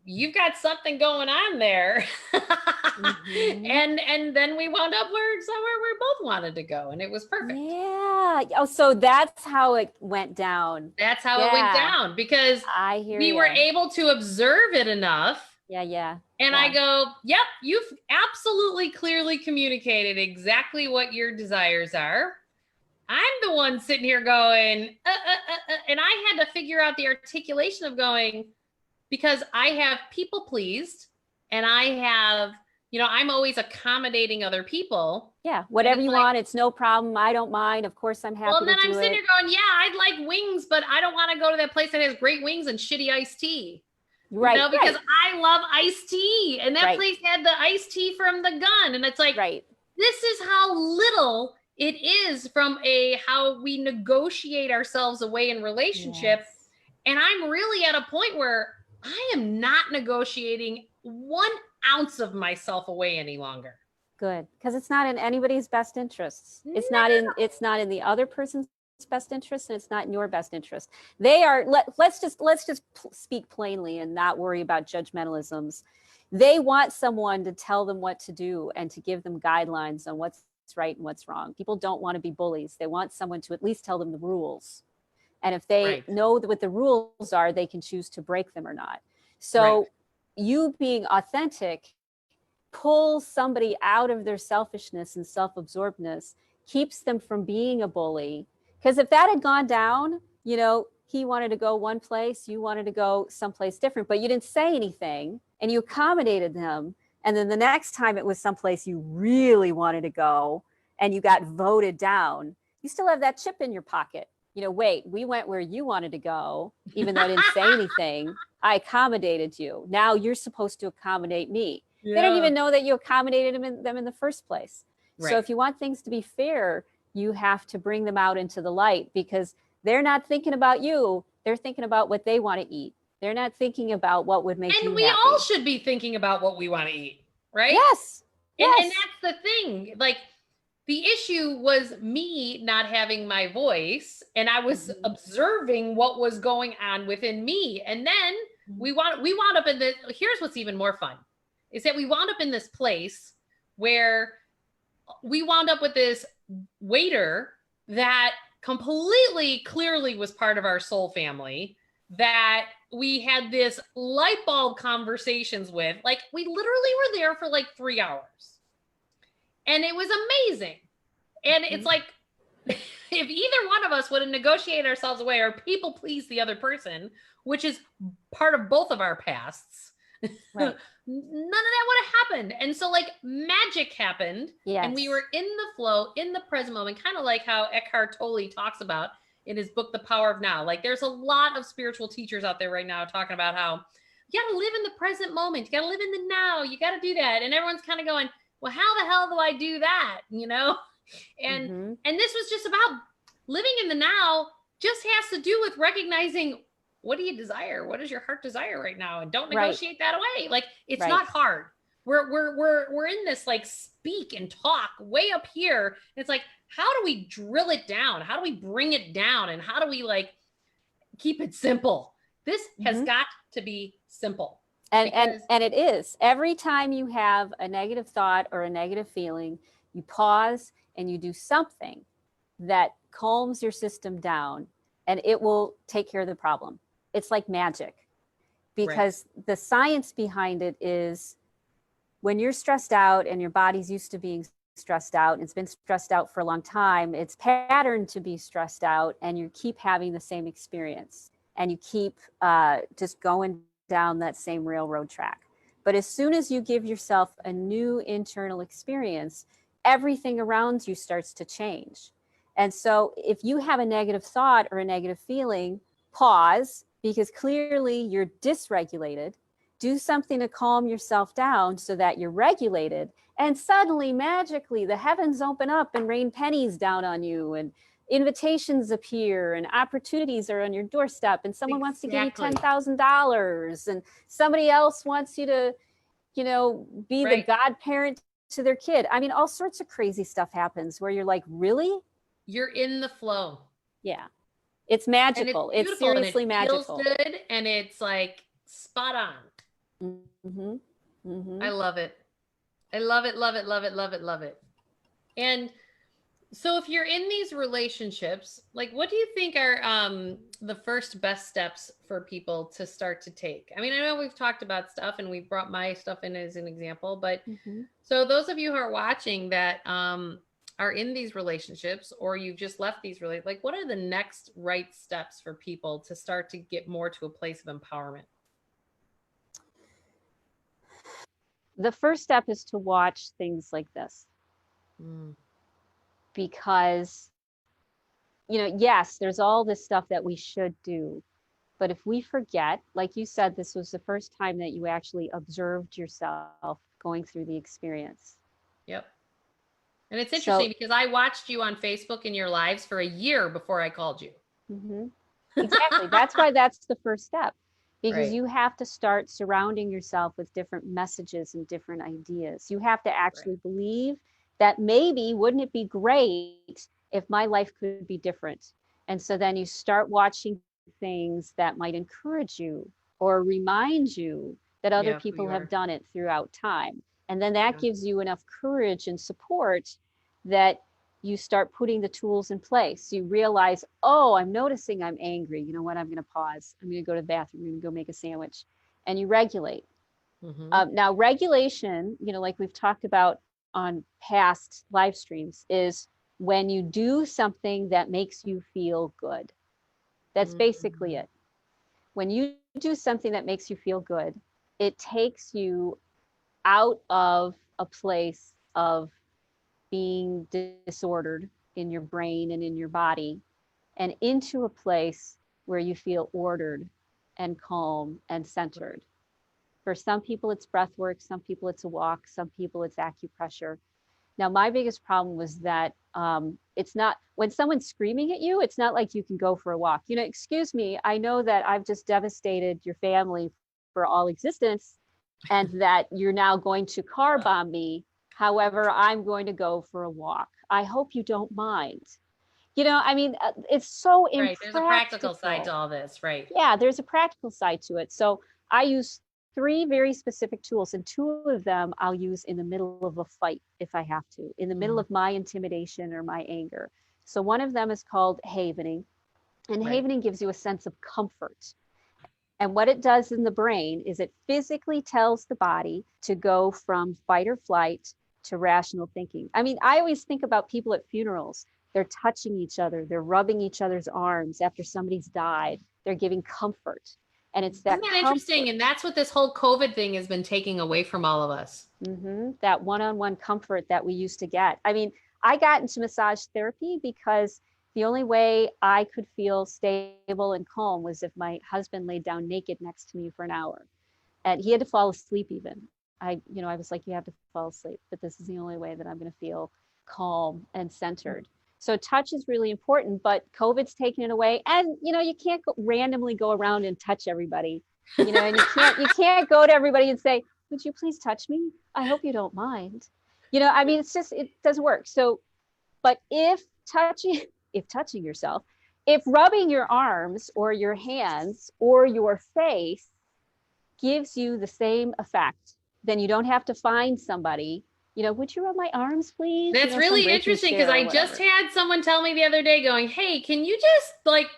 Speaker 1: You've got something going on there. Mm-hmm. and then we wound up somewhere we both wanted to go, and it was perfect.
Speaker 2: Yeah. Oh, so that's how it went down.
Speaker 1: That's how it went down, because we were able to observe it enough.
Speaker 2: Yeah.
Speaker 1: And I go, yep, you've absolutely clearly communicated exactly what your desires are. I'm the one sitting here going, and I had to figure out the articulation of going, because I have people pleased and I have, you know, I'm always accommodating other people.
Speaker 2: Yeah, whatever you want, it's no problem. I don't mind. Of course, I'm happy to do it.
Speaker 1: Well, then I'm sitting here going, yeah, I'd like wings, but I don't want to go to that place that has great wings and shitty iced tea.
Speaker 2: Right.
Speaker 1: You know, because I love iced tea, and that place had the iced tea from the gun. And it's like, this is how little it is from how we negotiate ourselves away in relationship. Yes. And I'm really at a point where I am not negotiating 1 ounce of myself away any longer.
Speaker 2: Good, because it's not in anybody's best interests. It's not in the other person's best interest, and it's not in your best interest. They are, let's just speak plainly and not worry about judgmentalisms. They want someone to tell them what to do and to give them guidelines on what's right and what's wrong. People don't want to be bullies. They want someone to at least tell them the rules. And if they know what the rules are, they can choose to break them or not. So you being authentic pulls somebody out of their selfishness and self-absorbedness, keeps them from being a bully. Because if that had gone down, you know, he wanted to go one place, you wanted to go someplace different, but you didn't say anything and you accommodated them. And then the next time it was someplace you really wanted to go and you got voted down, you still have that chip in your pocket. You know, wait, we went where you wanted to go, even though I didn't say anything. I accommodated you. Now you're supposed to accommodate me. Yeah. They don't even know that you accommodated them in the first place. Right. So if you want things to be fair, you have to bring them out into the light, because they're not thinking about you. They're thinking about what they want to eat. They're not thinking about what would make you happy.
Speaker 1: And we all should be thinking about what we want to eat, right?
Speaker 2: Yes.
Speaker 1: And that's the thing. Like, the issue was me not having my voice, and I was observing what was going on within me. And then we wound up in this. Here's what's even more fun, is that we wound up in this place where we wound up with this waiter that completely clearly was part of our soul family, that we had this light bulb conversations with. Like, we literally were there for like 3 hours. And it was amazing. And it's like, if either one of us would have negotiated ourselves away or people please the other person, which is part of both of our pasts,
Speaker 2: Right.
Speaker 1: None of that would have happened. And so like magic happened, and we
Speaker 2: Yes.
Speaker 1: were in the flow, in the present moment, kind of like how Eckhart Tolle talks about in his book, The Power of Now. Like there's a lot of spiritual teachers out there right now talking about how you got to live in the present moment. You got to live in the now. You got to do that. And everyone's kind of going, well, how the hell do I do that? You know? And and this was just about living in the now. Just has to do with recognizing, what do you desire? What does your heart desire right now? And don't negotiate that away. Like it's not hard. We're in this like speak and talk way up here. It's like, how do we drill it down? How do we bring it down? And how do we like keep it simple? This has got to be simple.
Speaker 2: And it is. Every time you have a negative thought or a negative feeling, you pause and you do something that calms your system down, and it will take care of the problem. It's like magic, because the science behind it is, when you're stressed out and your body's used to being stressed out, and it's been stressed out for a long time, it's patterned to be stressed out, and you keep having the same experience, and you keep just going down that same railroad track. But as soon as you give yourself a new internal experience, everything around you starts to change. And so if you have a negative thought or a negative feeling, pause, because clearly you're dysregulated. Do something to calm yourself down so that you're regulated. And suddenly, magically, the heavens open up and rain pennies down on you, and invitations appear, and opportunities are on your doorstep, and someone wants to give you $10,000, and somebody else wants you to, you know, be the godparent to their kid. I mean, all sorts of crazy stuff happens where you're like, really?
Speaker 1: You're in the flow.
Speaker 2: Yeah. It's magical. It's seriously magical.
Speaker 1: It feels good, and it's like spot on. I love it. I love it, love it, love it, love it, love it. And so if you're in these relationships, like what do you think are the first best steps for people to start to take? I mean, I know we've talked about stuff, and we've brought my stuff in as an example, but so those of you who are watching that are in these relationships, or you've just left these relationships, like what are the next right steps for people to start to get more to a place of empowerment?
Speaker 2: The first step is to watch things like this. Because, you know, yes, there's all this stuff that we should do, but if we forget, like you said, this was the first time that you actually observed yourself going through the experience.
Speaker 1: Yep. And it's interesting because I watched you on Facebook in your lives for a year before I called you.
Speaker 2: Exactly. That's why that's the first step, because you have to start surrounding yourself with different messages and different ideas. You have to actually believe that maybe, wouldn't it be great if my life could be different? And so then you start watching things that might encourage you or remind you that other people have done it throughout time. And then that gives you enough courage and support that you start putting the tools in place. You realize, oh, I'm noticing I'm angry. You know what? I'm going to pause. I'm going to go to the bathroom. I'm going to go make a sandwich. And you regulate. Now, regulation, you know, like we've talked about on past live streams, is when you do something that makes you feel good. That's basically it. When you do something that makes you feel good, it takes you out of a place of being disordered in your brain and in your body, and into a place where you feel ordered and calm and centered. For some people, it's breath work. Some people, it's a walk. Some people, it's acupressure. Now, my biggest problem was that it's not, when someone's screaming at you, it's not like you can go for a walk. You know, excuse me, I know that I've just devastated your family for all existence, and that you're now going to car bomb me. However, I'm going to go for a walk. I hope you don't mind. You know, I mean, it's so impractical.
Speaker 1: There's a practical side to all this, right?
Speaker 2: Yeah, there's a practical side to it. So I use 3 very specific tools, and 2 of them I'll use in the middle of a fight if I have to, in the middle of my intimidation or my anger. So one of them is called havening, and havening gives you a sense of comfort. And what it does in the brain is it physically tells the body to go from fight or flight to rational thinking. I mean, I always think about people at funerals. They're touching each other. They're rubbing each other's arms after somebody's died. They're giving comfort. And it's that
Speaker 1: Isn't that interesting? And that's what this whole COVID thing has been taking away from all of us.
Speaker 2: That one-on-one comfort that we used to get. I mean, I got into massage therapy because the only way I could feel stable and calm was if my husband laid down naked next to me for an hour. And he had to fall asleep even. I was like, you have to fall asleep, but this is the only way that I'm going to feel calm and centered. So touch is really important, but COVID's taken it away. And, you can't randomly go around and touch everybody, and you can't go to everybody and say, would you please touch me? I hope you don't mind. I mean, it doesn't work. So, but if touching yourself, if rubbing your arms or your hands or your face gives you the same effect, then you don't have to find somebody, would you rub my arms, please?
Speaker 1: That's really interesting, because I just had someone tell me the other day going, hey, can you just like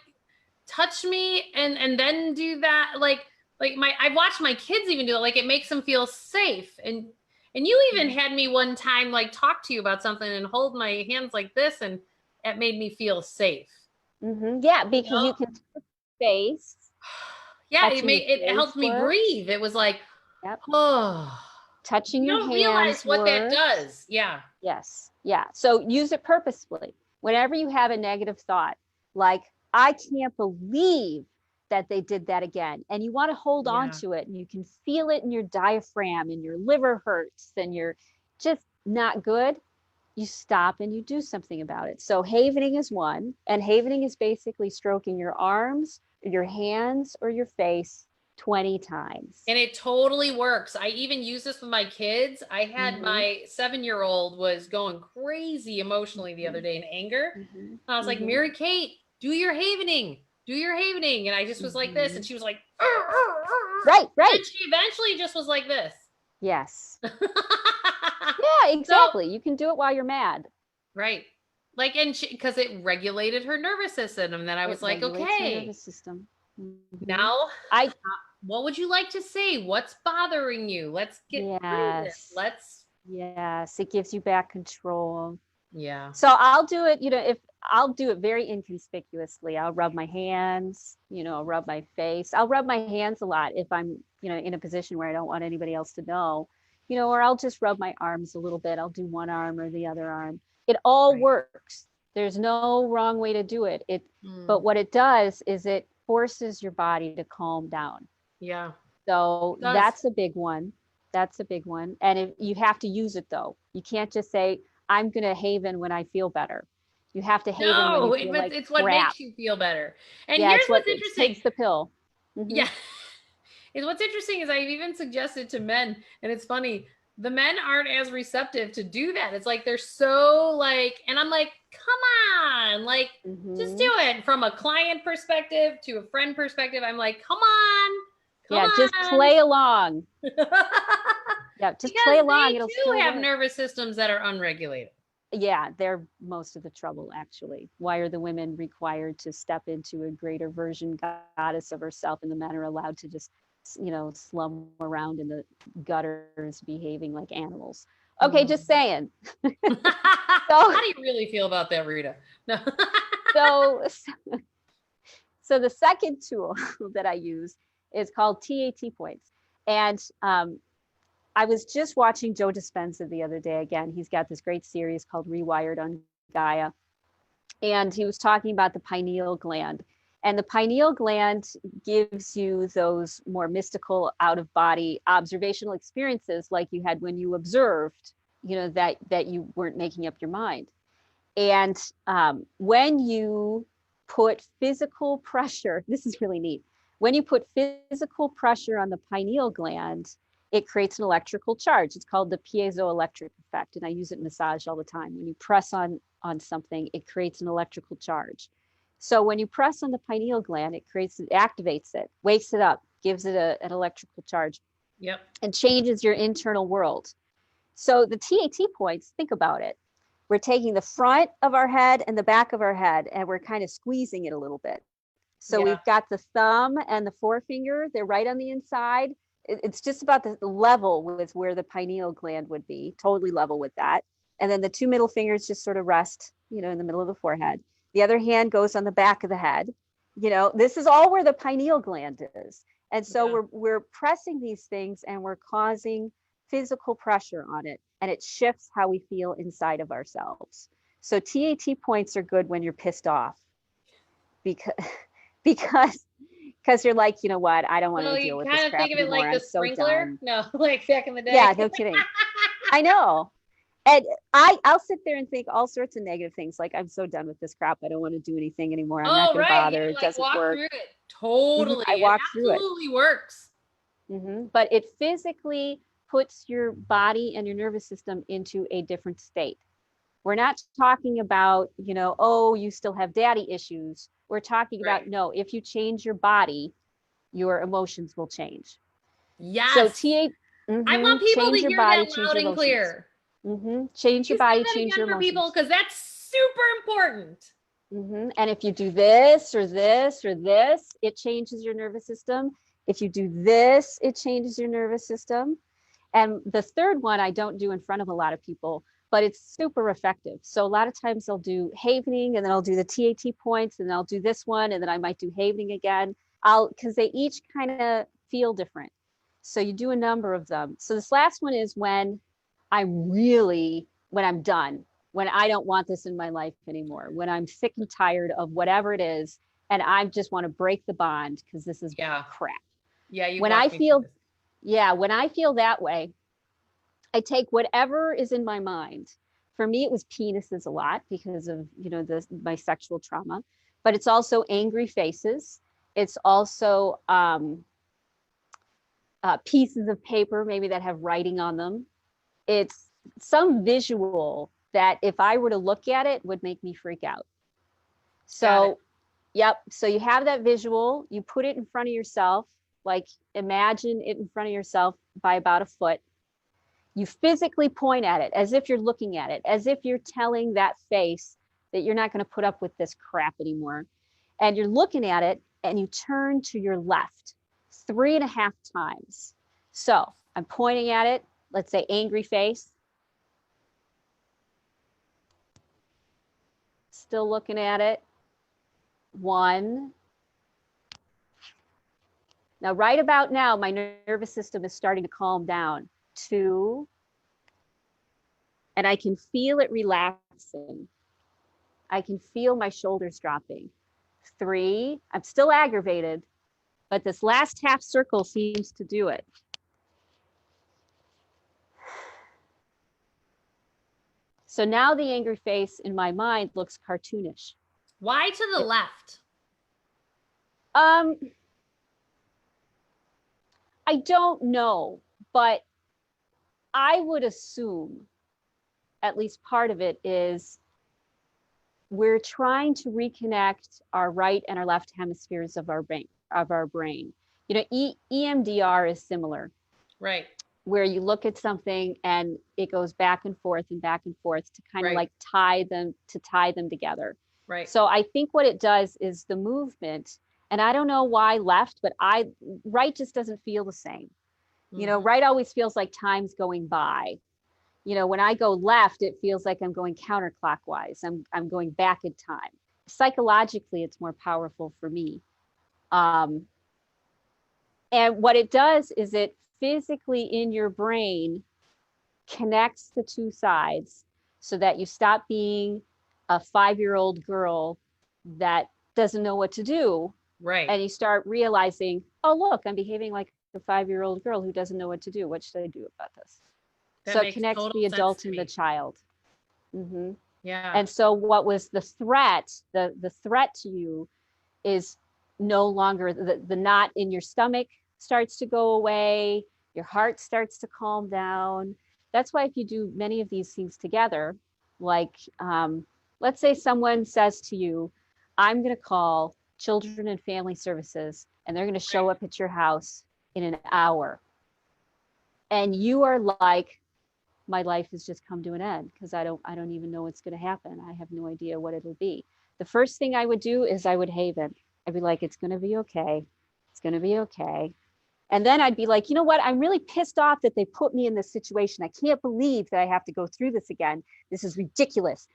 Speaker 1: touch me and then do that? I watched my kids even do it. Like, it makes them feel safe. And you even had me one time, like, talk to you about something and hold my hands like this, and it made me feel safe.
Speaker 2: Yeah, because you can touch face.
Speaker 1: Yeah, it helped me breathe. It was like, oh.
Speaker 2: Touching your hands.
Speaker 1: You don't realize what that does. Yeah.
Speaker 2: Yes. Yeah. So use it purposefully. Whenever you have a negative thought, like, I can't believe that they did that again. And you want to hold on to it, and you can feel it in your diaphragm, and your liver hurts, and you're just not good. You stop and you do something about it. So havening is one. And havening is basically stroking your arms, your hands, or your face 20 times.
Speaker 1: And it totally works. I even use this with my kids. I had my 7-year-old was going crazy emotionally the other day in anger. I was like, Mary Kate, do your havening. And I just was like this. And she was like,
Speaker 2: right.
Speaker 1: And she eventually just was like this.
Speaker 2: Yes. Yeah, exactly. So, you can do it while you're mad.
Speaker 1: Right. Like, and because it regulated her nervous system. And then I was like, okay.
Speaker 2: Nervous system.
Speaker 1: Now, what would you like to say? What's bothering you? Let's get through this.
Speaker 2: Yes, it gives you back control.
Speaker 1: Yeah.
Speaker 2: So I'll do it, if I'll do it very inconspicuously. I'll rub my hands, I'll rub my face. I'll rub my hands a lot if I'm, in a position where I don't want anybody else to know, or I'll just rub my arms a little bit. I'll do one arm or the other arm. It all works. There's no wrong way to do it. But what it does is it forces your body to calm down.
Speaker 1: Yeah.
Speaker 2: So that's a big one. And you have to use it, though. You can't just say, I'm going to haven when I feel better. You have to haven when you feel like
Speaker 1: it's
Speaker 2: crap.
Speaker 1: What makes you feel better. And here's what's interesting.
Speaker 2: Takes the pill.
Speaker 1: Yeah. What's interesting is I've even suggested to men, and it's funny, the men aren't as receptive to do that. It's like, they're so like, and I'm like, come on, like, just do it. From a client perspective to a friend perspective, I'm like, come on.
Speaker 2: Just play along. Just play along.
Speaker 1: They do have nervous systems that are unregulated.
Speaker 2: Yeah, they're most of the trouble, actually. Why are the women required to step into a greater version goddess of herself, and the men are allowed to just, slum around in the gutters behaving like animals? Okay, just saying.
Speaker 1: How do you really feel about that, Rita? No.
Speaker 2: So the second tool that I use is called TAT points. And I was just watching Joe Dispenza the other day. Again, he's got this great series called Rewired on Gaia. And he was talking about the pineal gland. And the pineal gland gives you those more mystical, out-of-body observational experiences like you had when you observed, that you weren't making up your mind. And when you put physical pressure, this is really neat. When you put physical pressure on the pineal gland, it creates an electrical charge. It's called the piezoelectric effect. And I use it in massage all the time. When you press on something, it creates an electrical charge. So when you press on the pineal gland, it activates it, wakes it up, gives it an electrical charge.
Speaker 1: Yep.
Speaker 2: And changes your internal world. So the TAT points, think about it. We're taking the front of our head and the back of our head, and we're kind of squeezing it a little bit. So we've got the thumb and the forefinger, they're right on the inside. It's just about the level with where the pineal gland would be, totally level with that. And then the two middle fingers just sort of rest, in the middle of the forehead. The other hand goes on the back of the head. This is all where the pineal gland is. And so we're pressing these things and we're causing physical pressure on it, and it shifts how we feel inside of ourselves. So TAT points are good when you're pissed off, because because you're like, you know what, I don't want to deal with this crap
Speaker 1: kind of think of it
Speaker 2: anymore.
Speaker 1: like the
Speaker 2: I'm so
Speaker 1: sprinkler.
Speaker 2: done.
Speaker 1: No, like back in the day.
Speaker 2: Yeah, no kidding. I know. And I'll sit there and think all sorts of negative things, like, I'm so done with this crap. I don't want to do anything anymore. I'm not going to bother. It doesn't work.
Speaker 1: Through it. Totally.
Speaker 2: I walk through it.
Speaker 1: Absolutely works.
Speaker 2: But it physically puts your body and your nervous system into a different state. We're not talking about, you know, oh, you still have daddy issues. We're talking about, no, if you change your body, your emotions will change.
Speaker 1: Yes.
Speaker 2: So
Speaker 1: I want people to hear that loud and clear.
Speaker 2: Change your body, change your emotions.
Speaker 1: People, because that's super important.
Speaker 2: And if you do this or this or this, it changes your nervous system. If you do this, it changes your nervous system. And the third one I don't do in front of a lot of people, but it's super effective. So a lot of times they'll do havening, and then I'll do the TAT points, and I'll do this one, and then I might do havening again. Because they each kind of feel different. So you do a number of them. So this last one is when I'm done, when I don't want this in my life anymore, when I'm sick and tired of whatever it is, and I just want to break the bond because this is crap.
Speaker 1: Yeah.
Speaker 2: When I feel that way, I take whatever is in my mind. For me, it was penises a lot because of, you know, my sexual trauma, but it's also angry faces. It's also pieces of paper, maybe that have writing on them. It's some visual that if I were to look at it would make me freak out. So, so you have that visual, you put it in front of yourself, like imagine it in front of yourself by about a foot. You physically point at it as if you're looking at it, as if you're telling that face that you're not going to put up with this crap anymore. And you're looking at it, and you turn to your left 3.5 times. So I'm pointing at it, let's say angry face. Still looking at it. 1. Now, right about now, my nervous system is starting to calm down. 2. And I can feel it relaxing. I can feel my shoulders dropping. 3, I'm still aggravated, but this last half circle seems to do it. So now the angry face in my mind looks cartoonish.
Speaker 1: Why to the left?
Speaker 2: I don't know, but I would assume at least part of it is we're trying to reconnect our right and our left hemispheres of our brain. You know, EMDR is similar.
Speaker 1: Right.
Speaker 2: Where you look at something and it goes back and forth to kind of like tie them together.
Speaker 1: Right.
Speaker 2: So I think what it does is the movement, and I don't know why left, but right just doesn't feel the same. You know, right always feels like time's going by. You know, when I go left, it feels like I'm going counterclockwise. I'm going back in time. Psychologically, it's more powerful for me. And what it does is it physically in your brain connects the two sides so that you stop being a 5-year-old girl that doesn't know what to do.
Speaker 1: Right.
Speaker 2: And you start realizing, oh, look, I'm behaving like a 5-year-old girl who doesn't know what to do. What should I do about this? So it connects the adult and the child.
Speaker 1: Yeah.
Speaker 2: And so what was the threat, the threat to you is no longer, the knot in your stomach starts to go away. Your heart starts to calm down. That's why if you do many of these things together, like let's say someone says to you, I'm going to call Children and Family Services and they're going to show up at your house in an hour. And you are like, my life has just come to an end because I don't even know what's going to happen. I have no idea what it'll be. The first thing I would do is I would haven. I'd be like, it's going to be okay. It's going to be okay. And then I'd be like, you know what? I'm really pissed off that they put me in this situation. I can't believe that I have to go through this again. This is ridiculous.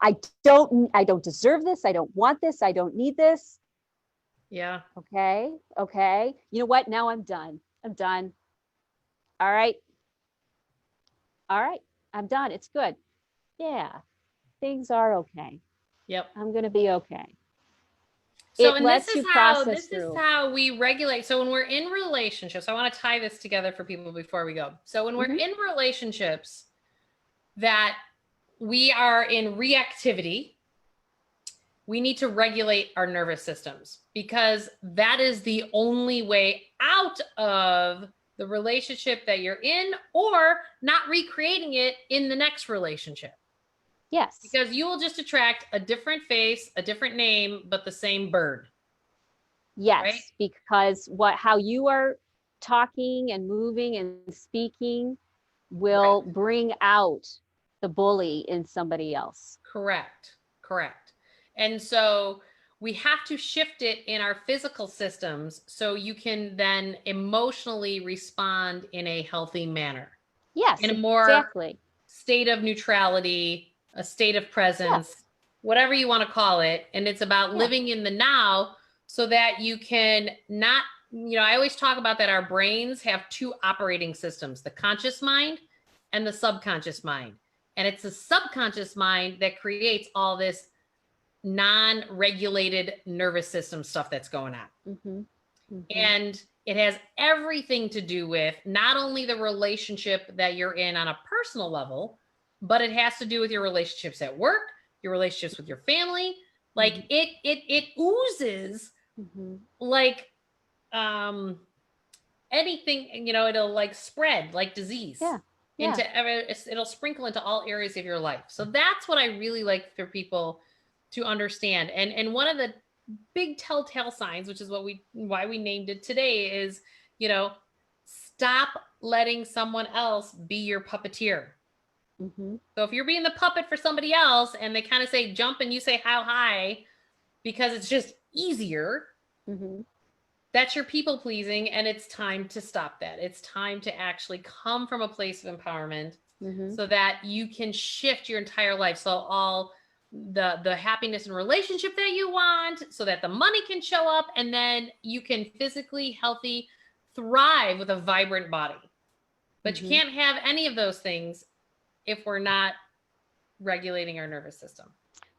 Speaker 2: I don't deserve this. I don't want this. I don't need this.
Speaker 1: Yeah.
Speaker 2: Okay. Okay. You know what? Now I'm done. I'm done. All right. All right. I'm done. It's good. Yeah. Things are okay.
Speaker 1: Yep.
Speaker 2: I'm going to be okay.
Speaker 1: So,
Speaker 2: It
Speaker 1: and this
Speaker 2: lets
Speaker 1: is
Speaker 2: you
Speaker 1: how
Speaker 2: process
Speaker 1: this is
Speaker 2: through.
Speaker 1: how we regulate. So when we're in relationships, I want to tie this together for people before we go. So when we're
Speaker 2: Mhm.
Speaker 1: in relationships that we are in reactivity, we need to regulate our nervous systems, because that is the only way out of the relationship that you're in, or not recreating it in the next relationship.
Speaker 2: Yes.
Speaker 1: Because you will just attract a different face, a different name, but the same bird.
Speaker 2: Yes,
Speaker 1: right?
Speaker 2: because how you are talking and moving and speaking will bring out the bully in somebody else.
Speaker 1: Correct. Correct. And so we have to shift it in our physical systems so you can then emotionally respond in a healthy manner,
Speaker 2: Yes,
Speaker 1: in a more
Speaker 2: exactly.
Speaker 1: state of neutrality, a state of
Speaker 2: Yeah.
Speaker 1: presence, whatever you want to call it. And it's about
Speaker 2: Yeah.
Speaker 1: living in the now so that you can not, I always talk about that our brains have two operating systems, the conscious mind and the subconscious mind. And it's the subconscious mind that creates all this non-regulated nervous system stuff that's going on.
Speaker 2: Mhm. Mhm.
Speaker 1: And it has everything to do with not only the relationship that you're in on a personal level, but it has to do with your relationships at work, your relationships with your family. Like it oozes
Speaker 2: Mhm.
Speaker 1: like anything, it'll like spread like disease
Speaker 2: Yeah. Yeah.
Speaker 1: it'll sprinkle into all areas of your life. So that's what I really like for people to understand. And one of the big telltale signs, which is why we named it today, is stop letting someone else be your puppeteer.
Speaker 2: Mhm.
Speaker 1: So if you're being the puppet for somebody else and they kind of say jump and you say how high because it's just easier,
Speaker 2: Mhm.
Speaker 1: that's your people pleasing, and it's time to stop that. It's time to actually come from a place of empowerment
Speaker 2: Mhm.
Speaker 1: so that you can shift your entire life. So all the happiness and relationship that you want, so that the money can show up, and then you can physically healthy thrive with a vibrant body. But you
Speaker 2: Mhm.
Speaker 1: can't have any of those things if we're not regulating our nervous system.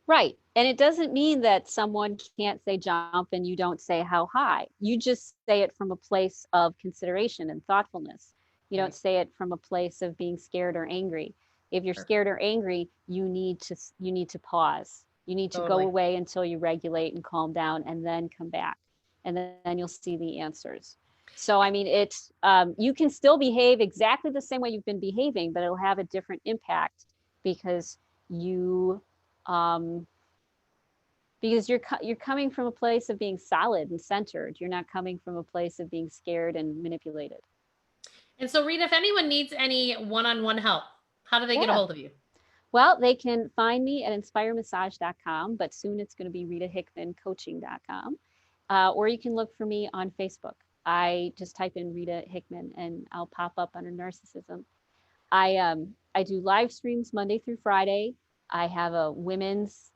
Speaker 2: Right. And it doesn't mean that someone can't say jump and you don't say how high. You just say it from a place of consideration and thoughtfulness. You don't
Speaker 1: Right.
Speaker 2: say it from a place of being scared or angry. If you're
Speaker 1: Perfect.
Speaker 2: scared or angry, you need to pause. You need to go
Speaker 1: Totally.
Speaker 2: away until you regulate and calm down, and then come back. And then you'll see the answers. So, I mean, you can still behave exactly the same way you've been behaving, but it'll have a different impact because you um, because you're coming from a place of being solid and centered. You're not coming from a place of being scared and manipulated.
Speaker 1: And so, Rita, if anyone needs any one-on-one help, how do they get a
Speaker 2: Yeah.
Speaker 1: hold of you?
Speaker 2: Well, they can find me at inspiremassage.com, but soon it's going to be 𝘰𝐻ickmancoaching.com. Or you can look for me on Facebook. I just type in Rita Hickman and I'll pop up under narcissism. I do live streams Monday through Friday. I have a women's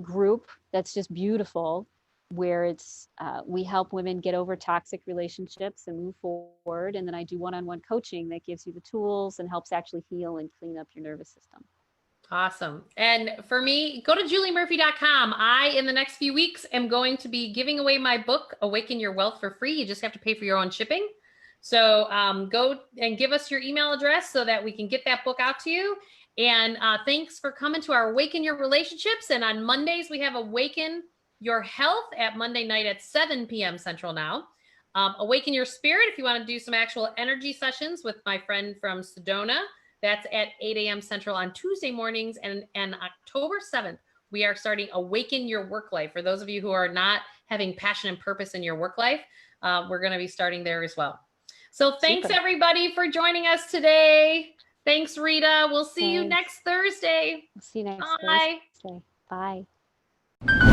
Speaker 2: group that's just beautiful, where we help women get over toxic relationships and move forward. And then I do one-on-one coaching that gives you the tools and helps actually heal and clean up your nervous system.
Speaker 1: Awesome. And for me, go to juliemurphy.com. In the next few weeks, am going to be giving away my book, Awaken Your Wealth, for free. You just have to pay for your own shipping. So go and give us your email address so that we can get that book out to you. And thanks for coming to our Awaken Your Relationships. And on Mondays, we have Awaken Your Health at Monday night at 7 p.m. Central now. Awaken Your Spirit, if you want to do some actual energy sessions with my friend from Sedona, that's at 8 a.m. Central on Tuesday mornings. And October 7th, we are starting Awaken Your Work Life. For those of you who are not having passion and purpose in your work life, we're going to be starting there as well. So thanks,
Speaker 2: Super.
Speaker 1: everybody, for joining us today. Thanks, Rita. We'll see you next Thursday.
Speaker 2: See you next
Speaker 1: Bye.
Speaker 2: Thursday. Bye.